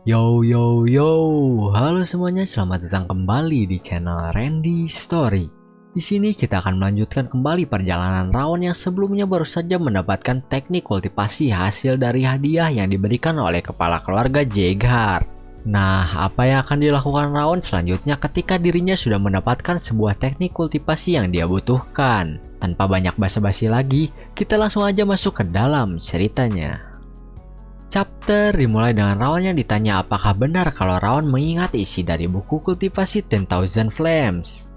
Yo yo yo, halo semuanya, selamat datang kembali di channel Randy Story. Di sini kita akan melanjutkan kembali perjalanan Rawon yang sebelumnya baru saja mendapatkan teknik kultivasi hasil dari hadiah yang diberikan oleh kepala keluarga Jeghart. Nah, apa yang akan dilakukan Rawon selanjutnya ketika dirinya sudah mendapatkan sebuah teknik kultivasi yang dia butuhkan? Tanpa banyak basa-basi lagi, kita langsung aja masuk ke dalam ceritanya. Chapter dimulai dengan Rawon yang ditanya apakah benar kalau Rawon mengingat isi dari buku kultivasi 10,000 Flames.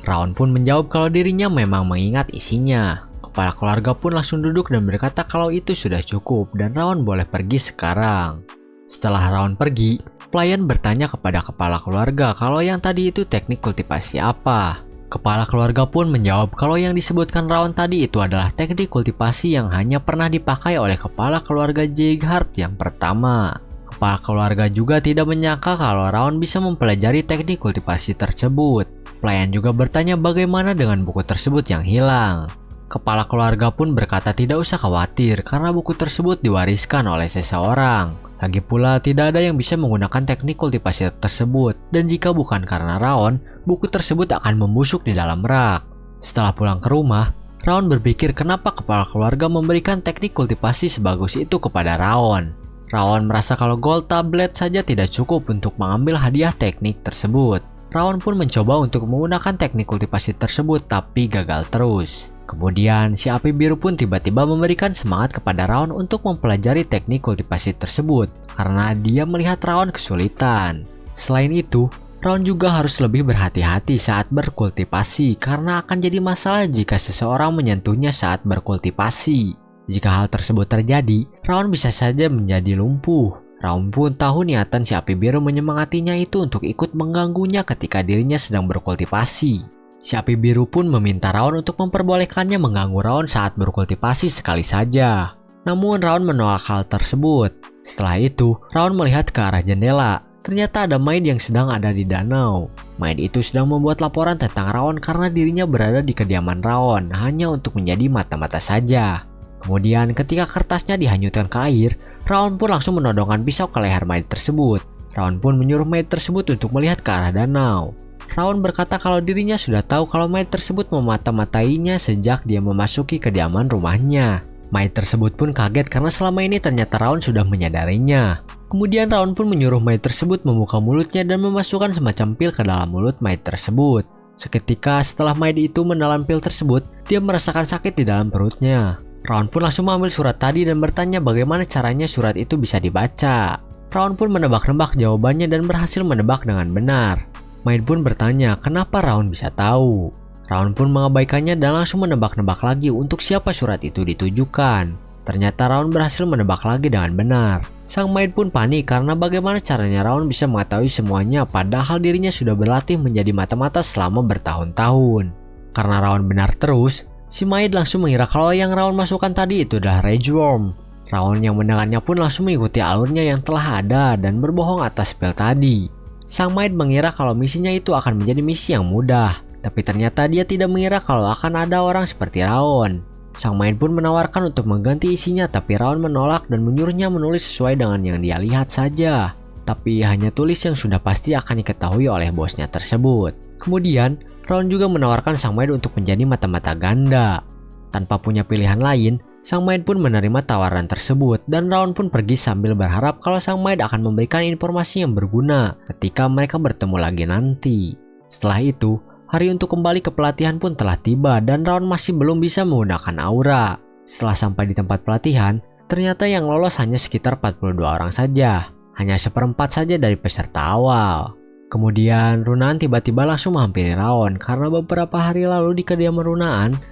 Rawon pun menjawab kalau dirinya memang mengingat isinya. Kepala keluarga pun langsung duduk dan berkata kalau itu sudah cukup dan Rawon boleh pergi sekarang. Setelah Rawon pergi, pelayan bertanya kepada kepala keluarga kalau yang tadi itu teknik kultivasi apa. Kepala keluarga pun menjawab kalau yang disebutkan Rawon tadi itu adalah teknik kultivasi yang hanya pernah dipakai oleh kepala keluarga Jeghart yang pertama. Kepala keluarga juga tidak menyangka kalau Rawon bisa mempelajari teknik kultivasi tersebut. Pelayan juga bertanya bagaimana dengan buku tersebut yang hilang. Kepala keluarga pun berkata tidak usah khawatir karena buku tersebut diwariskan oleh seseorang. Lagi pula tidak ada yang bisa menggunakan teknik kultivasi tersebut, dan jika bukan karena Rawon, buku tersebut akan membusuk di dalam rak. Setelah pulang ke rumah, Rawon berpikir kenapa kepala keluarga memberikan teknik kultivasi sebagus itu kepada Rawon. Rawon merasa kalau gold tablet saja tidak cukup untuk mengambil hadiah teknik tersebut. Rawon pun mencoba untuk menggunakan teknik kultivasi tersebut tapi gagal terus. Kemudian si api biru pun tiba-tiba memberikan semangat kepada Rawon untuk mempelajari teknik kultivasi tersebut karena dia melihat Rawon kesulitan. Selain itu, Rawon juga harus lebih berhati-hati saat berkultivasi karena akan jadi masalah jika seseorang menyentuhnya saat berkultivasi. Jika hal tersebut terjadi, Rawon bisa saja menjadi lumpuh. Rawon pun tahu niatan si api biru menyemangatinya itu untuk ikut mengganggunya ketika dirinya sedang berkultivasi. Si api biru pun meminta Rawon untuk memperbolehkannya mengganggu Rawon saat berkultivasi sekali saja. Namun Rawon menolak hal tersebut. Setelah itu, Rawon melihat ke arah jendela. Ternyata ada Maid yang sedang ada di danau. Maid itu sedang membuat laporan tentang Rawon karena dirinya berada di kediaman Rawon hanya untuk menjadi mata-mata saja. Kemudian ketika kertasnya dihanyutkan ke air, Rawon pun langsung menodongkan pisau ke leher Maid tersebut. Rawon pun menyuruh Maid tersebut untuk melihat ke arah danau. Rawon berkata kalau dirinya sudah tahu kalau Maid tersebut memata-matainya sejak dia memasuki kediaman rumahnya. Maid tersebut pun kaget karena selama ini ternyata Rawon sudah menyadarinya. Kemudian Rawon pun menyuruh Maid tersebut membuka mulutnya dan memasukkan semacam pil ke dalam mulut Maid tersebut. Seketika setelah Maid itu menelan pil tersebut, dia merasakan sakit di dalam perutnya. Rawon pun langsung mengambil surat tadi dan bertanya bagaimana caranya surat itu bisa dibaca. Rawon pun menebak-nebak jawabannya dan berhasil menebak dengan benar. Maid pun bertanya kenapa Rawon bisa tahu. Rawon pun mengabaikannya dan langsung menebak-nebak lagi untuk siapa surat itu ditujukan. Ternyata Rawon berhasil menebak lagi dengan benar. Sang Maid pun panik karena bagaimana caranya Rawon bisa mengetahui semuanya padahal dirinya sudah berlatih menjadi mata-mata selama bertahun-tahun. Karena Rawon benar terus, si Maid langsung mengira kalau yang Rawon masukkan tadi itu adalah Rageworm. Rawon yang mendengarnya pun langsung mengikuti alurnya yang telah ada dan berbohong atas pil tadi. Sang Maid mengira kalau misinya itu akan menjadi misi yang mudah, tapi ternyata dia tidak mengira kalau akan ada orang seperti Rawon. Sang Maid pun menawarkan untuk mengganti isinya, tapi Rawon menolak dan menyuruhnya menulis sesuai dengan yang dia lihat saja. Tapi hanya tulis yang sudah pasti akan diketahui oleh bosnya tersebut. Kemudian, Rawon juga menawarkan Sang Maid untuk menjadi mata-mata ganda. Tanpa punya pilihan lain, Sang Maid pun menerima tawaran tersebut dan Rawon pun pergi sambil berharap kalau Sang Maid akan memberikan informasi yang berguna ketika mereka bertemu lagi nanti. Setelah itu, hari untuk kembali ke pelatihan pun telah tiba dan Rawon masih belum bisa menggunakan aura. Setelah sampai di tempat pelatihan, ternyata yang lolos hanya sekitar 42 orang saja. Hanya seperempat saja dari peserta awal. Kemudian Runaan tiba-tiba langsung menghampiri Rawon karena beberapa hari lalu di kediaman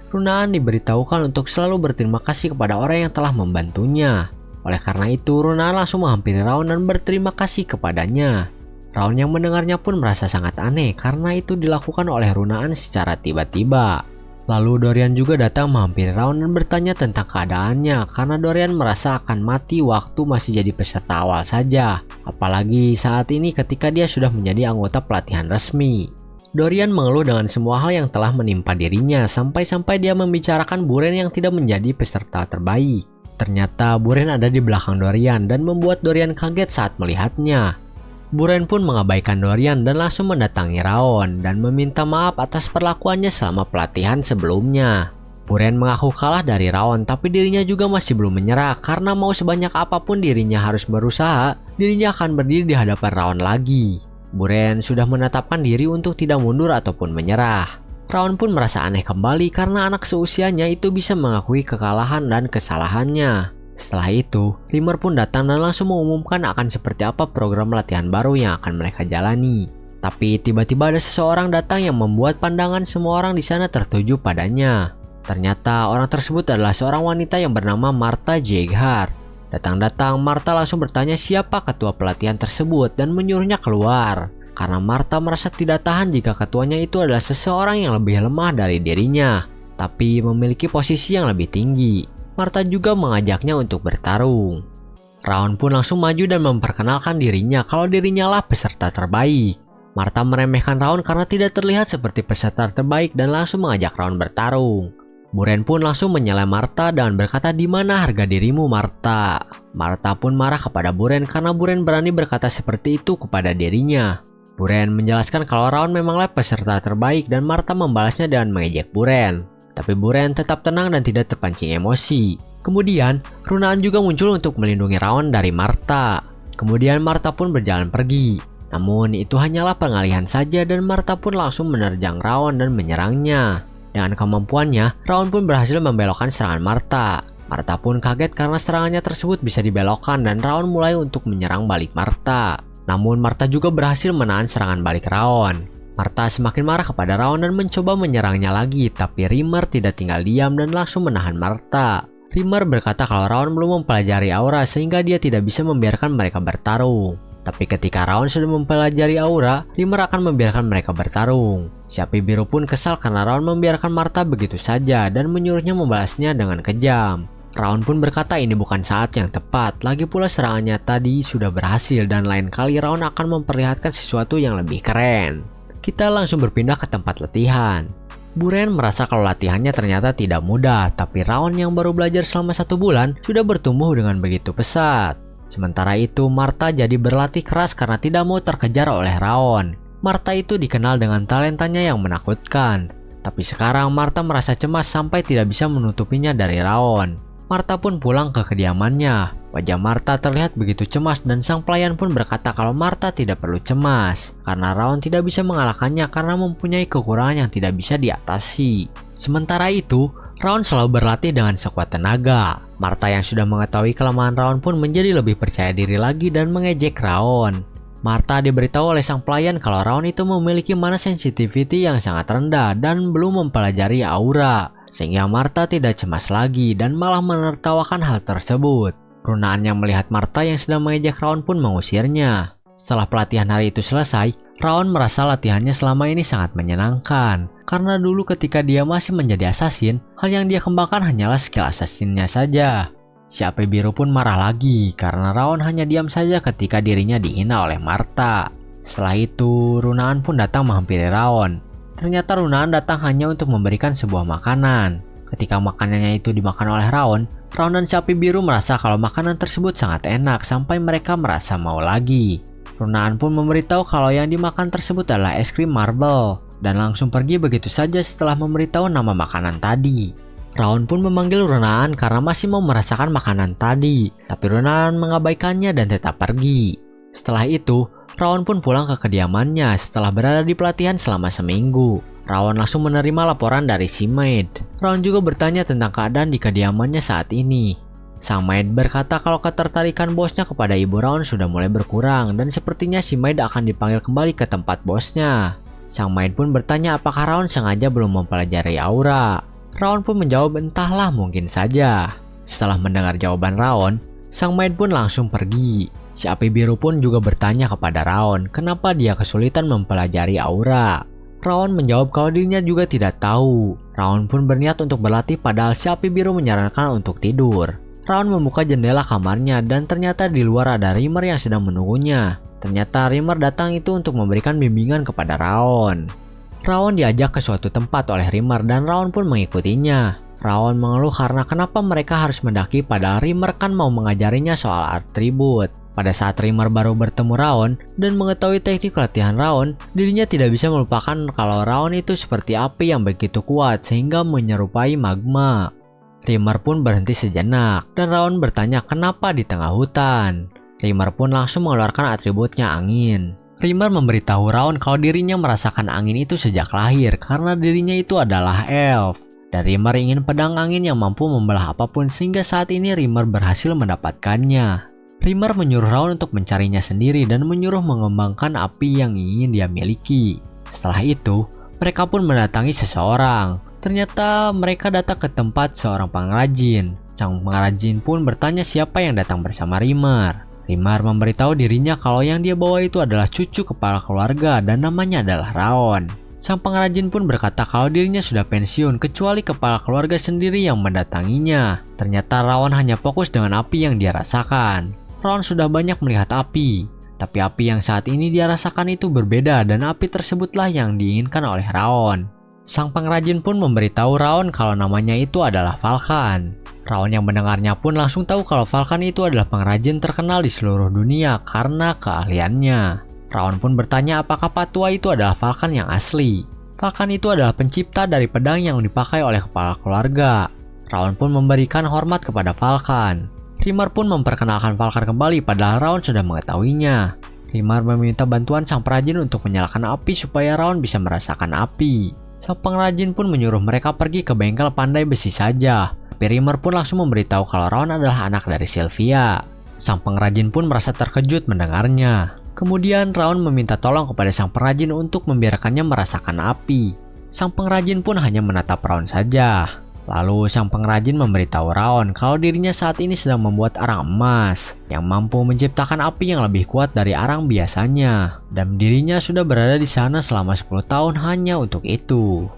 Runaan diberitahukan untuk selalu berterima kasih kepada orang yang telah membantunya. Oleh karena itu Runaan langsung menghampiri Rawon dan berterima kasih kepadanya. Rawon yang mendengarnya pun merasa sangat aneh karena itu dilakukan oleh Runaan secara tiba-tiba. Lalu Dorian juga datang menghampiri Rawon dan bertanya tentang keadaannya karena Dorian merasa akan mati waktu masih jadi peserta awal saja. Apalagi saat ini ketika dia sudah menjadi anggota pelatihan resmi. Dorian mengeluh dengan semua hal yang telah menimpa dirinya sampai-sampai dia membicarakan Buren yang tidak menjadi peserta terbaik. Ternyata Buren ada di belakang Dorian dan membuat Dorian kaget saat melihatnya. Buren pun mengabaikan Dorian dan langsung mendatangi Raon dan meminta maaf atas perlakuannya selama pelatihan sebelumnya. Buren mengaku kalah dari Raon, tapi dirinya juga masih belum menyerah karena mau sebanyak apapun dirinya harus berusaha, dirinya akan berdiri di hadapan Raon lagi. Buren sudah menetapkan diri untuk tidak mundur ataupun menyerah. Raon pun merasa aneh kembali karena anak seusianya itu bisa mengakui kekalahan dan kesalahannya. Setelah itu, Rimmer pun datang dan langsung mengumumkan akan seperti apa program latihan baru yang akan mereka jalani. Tapi tiba-tiba ada seseorang datang yang membuat pandangan semua orang di sana tertuju padanya. Ternyata orang tersebut adalah seorang wanita yang bernama Martha Jeighard. Datang-datang, Martha langsung bertanya siapa ketua pelatihan tersebut dan menyuruhnya keluar. Karena Martha merasa tidak tahan jika ketuanya itu adalah seseorang yang lebih lemah dari dirinya, tapi memiliki posisi yang lebih tinggi. Martha juga mengajaknya untuk bertarung. Raon pun langsung maju dan memperkenalkan dirinya kalau dirinya lah peserta terbaik. Martha meremehkan Raon karena tidak terlihat seperti peserta terbaik dan langsung mengajak Raon bertarung. Buren pun langsung menyela Martha dan berkata, "Di mana harga dirimu, Martha?" Martha pun marah kepada Buren karena Buren berani berkata seperti itu kepada dirinya. Buren menjelaskan kalau Raon memanglah peserta terbaik dan Martha membalasnya dengan mengejek Buren. Tapi Buren tetap tenang dan tidak terpancing emosi. Kemudian, Runaan juga muncul untuk melindungi Raon dari Martha. Kemudian Martha pun berjalan pergi. Namun itu hanyalah pengalihan saja dan Martha pun langsung menerjang Raon dan menyerangnya. Dengan kemampuannya, Raon pun berhasil membelokkan serangan Martha. Martha pun kaget karena serangannya tersebut bisa dibelokkan dan Raon mulai untuk menyerang balik Martha. Namun Martha juga berhasil menahan serangan balik Raon. Martha semakin marah kepada Raon dan mencoba menyerangnya lagi, tapi Rimmer tidak tinggal diam dan langsung menahan Martha. Rimmer berkata kalau Raon belum mempelajari aura sehingga dia tidak bisa membiarkan mereka bertarung. Tapi ketika Raon sudah mempelajari aura, Rimmer akan membiarkan mereka bertarung. Si Api Biru pun kesal karena Raon membiarkan Martha begitu saja dan menyuruhnya membalasnya dengan kejam. Raon pun berkata ini bukan saat yang tepat, lagi pula serangannya tadi sudah berhasil dan lain kali Raon akan memperlihatkan sesuatu yang lebih keren. Kita langsung berpindah ke tempat latihan. Buren merasa kalau latihannya ternyata tidak mudah, tapi Raon yang baru belajar selama 1 bulan sudah bertumbuh dengan begitu pesat. Sementara itu Martha jadi berlatih keras karena tidak mau terkejar oleh Raon. Martha itu dikenal dengan talentanya yang menakutkan. Tapi sekarang Martha merasa cemas sampai tidak bisa menutupinya dari Raon. Martha pun pulang ke kediamannya. Wajah Martha terlihat begitu cemas dan sang pelayan pun berkata kalau Martha tidak perlu cemas karena Raon tidak bisa mengalahkannya karena mempunyai kekurangan yang tidak bisa diatasi. Sementara itu, Raon selalu berlatih dengan sekuat tenaga. Martha yang sudah mengetahui kelemahan Raon pun menjadi lebih percaya diri lagi dan mengejek Raon. Martha diberitahu oleh sang pelayan kalau Raon itu memiliki mana sensitivity yang sangat rendah dan belum mempelajari aura. Sehingga Martha tidak cemas lagi dan malah menertawakan hal tersebut. Runaan yang melihat Martha yang sedang mengejek Raon pun mengusirnya. Setelah pelatihan hari itu selesai, Raon merasa latihannya selama ini sangat menyenangkan. Karena dulu ketika dia masih menjadi assassin, hal yang dia kembangkan hanyalah skill assassinnya saja. Si Api Biru pun marah lagi karena Raon hanya diam saja ketika dirinya dihina oleh Martha. Setelah itu, Runaan pun datang menghampiri Raon. Ternyata Runaan datang hanya untuk memberikan sebuah makanan. Ketika makanannya itu dimakan oleh Raon dan si Api Biru merasa kalau makanan tersebut sangat enak sampai mereka merasa mau lagi. Runaan pun memberitahu kalau yang dimakan tersebut adalah es krim marble dan langsung pergi begitu saja setelah memberitahu nama makanan tadi. Raon pun memanggil Runaan karena masih mau merasakan makanan tadi, tapi Runaan mengabaikannya dan tetap pergi. Setelah itu, Raon pun pulang ke kediamannya setelah berada di pelatihan selama seminggu. Raon langsung menerima laporan dari si Maid. Raon juga bertanya tentang keadaan di kediamannya saat ini. Sang Maid berkata kalau ketertarikan bosnya kepada ibu Raon sudah mulai berkurang dan sepertinya si Maid akan dipanggil kembali ke tempat bosnya. Sang Maid pun bertanya apakah Raon sengaja belum mempelajari aura. Raon pun menjawab entahlah mungkin saja. Setelah mendengar jawaban Raon, sang Maid pun langsung pergi. Si Api Biru pun juga bertanya kepada Raon kenapa dia kesulitan mempelajari aura. Raon menjawab kalau dirinya juga tidak tahu. Raon pun berniat untuk berlatih padahal si Api Biru menyarankan untuk tidur. Raon membuka jendela kamarnya dan ternyata di luar ada Rimmer yang sedang menunggunya. Ternyata Rimmer datang itu untuk memberikan bimbingan kepada Raon. Raon diajak ke suatu tempat oleh Rimmer dan Raon pun mengikutinya. Raon mengeluh karena kenapa mereka harus mendaki padahal Rimmer kan mau mengajarinya soal atribut. Pada saat Rimmer baru bertemu Raon dan mengetahui teknik latihan Raon, dirinya tidak bisa melupakan kalau Raon itu seperti api yang begitu kuat sehingga menyerupai magma. Rimmer pun berhenti sejenak dan Raon bertanya kenapa di tengah hutan. Rimmer pun langsung mengeluarkan atributnya angin. Rimmer memberitahu Raon kalau dirinya merasakan angin itu sejak lahir karena dirinya itu adalah elf. Dan Rimmer ingin pedang angin yang mampu membelah apapun sehingga saat ini Rimmer berhasil mendapatkannya. Rimmer menyuruh Raon untuk mencarinya sendiri dan menyuruh mengembangkan api yang ingin dia miliki. Setelah itu, mereka pun mendatangi seseorang. Ternyata mereka datang ke tempat seorang pengrajin. Sang pengrajin pun bertanya siapa yang datang bersama Rimmer. Rimmer memberitahu dirinya kalau yang dia bawa itu adalah cucu kepala keluarga dan namanya adalah Raon. Sang pengrajin pun berkata kalau dirinya sudah pensiun kecuali kepala keluarga sendiri yang mendatanginya. Ternyata Raon hanya fokus dengan api yang dia rasakan. Raon sudah banyak melihat api, tapi api yang saat ini dia rasakan itu berbeda dan api tersebutlah yang diinginkan oleh Raon. Sang pengrajin pun memberitahu Raon kalau namanya itu adalah Falkan. Raon yang mendengarnya pun langsung tahu kalau Falkan itu adalah pengrajin terkenal di seluruh dunia karena keahliannya. Raon pun bertanya apakah Patua itu adalah Falkan yang asli. Falkan itu adalah pencipta dari pedang yang dipakai oleh kepala keluarga. Raon pun memberikan hormat kepada Falkan. Rimmer pun memperkenalkan Falkan kembali padahal Raon sudah mengetahuinya. Rimmer meminta bantuan sang perajin untuk menyalakan api supaya Raon bisa merasakan api. Sang pengrajin pun menyuruh mereka pergi ke bengkel pandai besi saja. Tapi Rimmer pun langsung memberitahu kalau Raon adalah anak dari Sylvia. Sang pengrajin pun merasa terkejut mendengarnya. Kemudian Raon meminta tolong kepada sang pengrajin untuk membiarkannya merasakan api. Sang pengrajin pun hanya menatap Raon saja. Lalu sang pengrajin memberitahu Raon kalau dirinya saat ini sedang membuat arang emas yang mampu menciptakan api yang lebih kuat dari arang biasanya. Dan dirinya sudah berada di sana selama 10 tahun hanya untuk itu.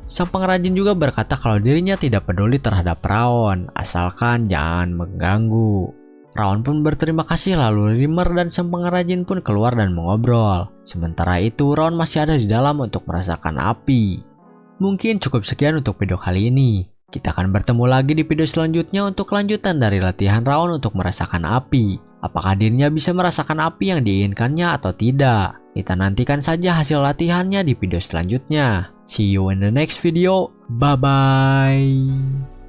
Sang pengrajin juga berkata kalau dirinya tidak peduli terhadap Raon, asalkan jangan mengganggu. Raon pun berterima kasih lalu Rimmer dan sang pengrajin pun keluar dan mengobrol. Sementara itu Raon masih ada di dalam untuk merasakan api. Mungkin cukup sekian untuk video kali ini. Kita akan bertemu lagi di video selanjutnya untuk kelanjutan dari latihan Raon untuk merasakan api. Apakah dirinya bisa merasakan api yang diinginkannya atau tidak? Kita nantikan saja hasil latihannya di video selanjutnya. See you in the next video. Bye bye.